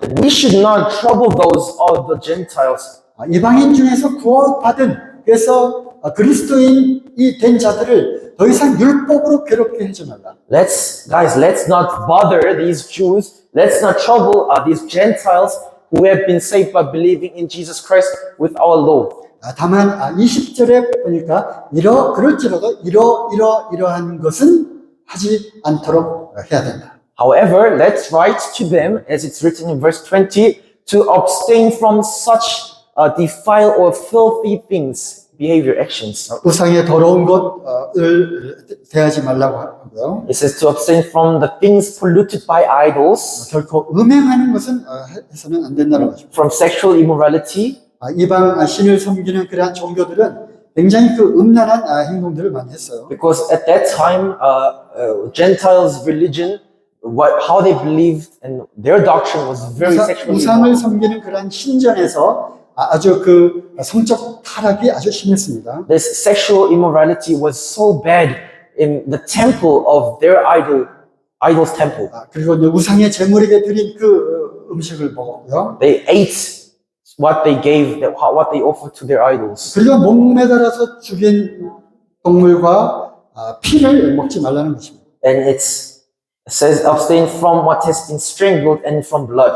that we should not trouble those of the Gentiles. 이방인 중에서 구원받은 그래서 그리스도인이 된 자들을 더 이상 율법으로 괴롭게 하지 말라. Let's not bother these Jews. Let's not trouble these Gentiles who have been saved by believing in Jesus Christ with our law. 다만 20절에 보니까 그럴지라도 이러한 것은 하지 않도록 해야 된다. However, let's write to them, as it's written in verse 20, to abstain from such defile or filthy things, behavior, actions. 우상의 더러운 것을 대하지 말라고 하고요. It says to abstain from the things polluted by idols, 결코 음행하는 것은 해서는 안 된다는 것입니다. from sexual immorality. 이방 신을 섬기는 그러한 종교들은 굉장히 그 음란한 행동들을 많이 했어요. Because at that time, Gentiles' religion, how they believed and their doctrine was very sexual. 우상을 섬기는 그러한 신전에서 아주 그 성적 타락이 아주 심했습니다. This sexual immorality was so bad in the temple of their idol's temple. 그리고 이제 우상의 제물에게 드린 그 음식을 먹었고요. They ate what they gave, what they offered to their idols. 그리고 목매달아서 죽인 동물과 피를 먹지 말라는 것입니다. And it says abstain from what has been strangled and from blood.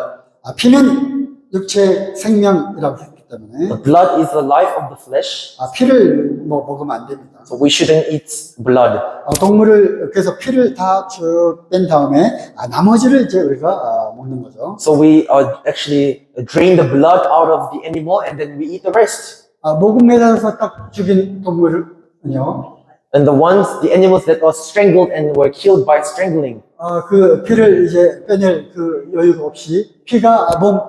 피는 육체 생명이라고 했기 때문에 The blood is the life of the flesh, 피를 먹으면 안 됩니다. so we shouldn't eat blood. 동물을 그래서 피를 다 쭉 뺀 다음에 나머지를 이제 우리가 먹는 거죠. So we actually drain the blood out of the animal and then we eat the rest. 목을 매달아서 딱 죽인 동물은요. And the animals that were strangled and were killed by strangling. 그 피를 이제 빼낼 그 여유가 없이 피가 몸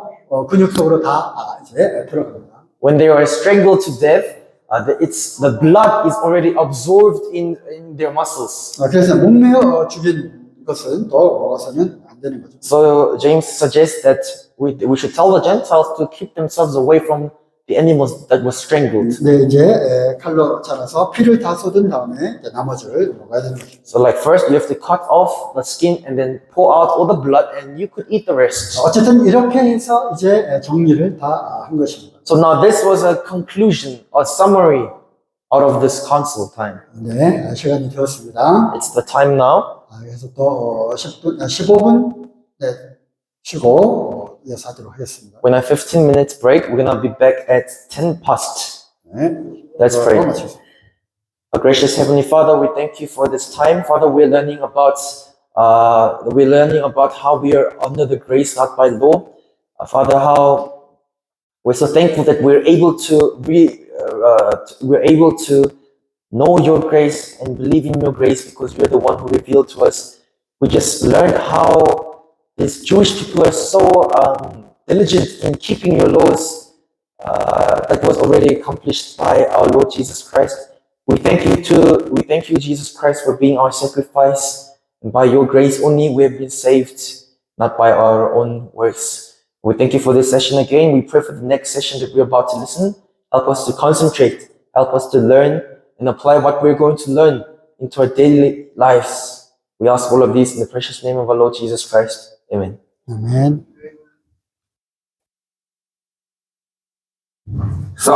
근육 속으로 다 이제 들어갑니다. When they were strangled to death, the blood is already absorbed in their muscles. 그래서 목매어 죽인 것은 더 먹어서는 안 되는 거죠. So James suggests that we should tell the Gentiles to keep themselves away from the animals that were strangled. 네, 이제 칼로 잘라서 피를 다 쏟은 다음에 나머지를 먹어야 되는 거죠. So like first you have to cut off the skin and then pour out all the blood and you could eat the rest. 어쨌든 이렇게 해서 이제 정리를 다 한 것입니다. So now this was a conclusion, a summary out of this council time. 네, 시간이 되었습니다. It's the time now. 그래서 또 10분, 15분 네, 쉬고 이어서 하도록 하겠습니다. We're gonna have 15 minutes break. We're gonna be back at 10 past. 네, Let's pray. 마치겠습니다. Our gracious Heavenly Father, we thank you for this time. Father, we're learning about how we are under the grace, not by law. Father, how we're so thankful that we're able to know your grace and believe in your grace because you're the one who revealed to us. We just learned how these Jewish people are so diligent in keeping your laws that was already accomplished by our Lord Jesus Christ. We thank you, Jesus Christ, for being our sacrifice. And by your grace only we have been saved, not by our own works. We thank you for this session again. We pray for the next session that we're about to listen. Help us to concentrate. Help us to learn and apply what we're going to learn into our daily lives. We ask all of these in the precious name of our Lord Jesus Christ. Amen. 아멘.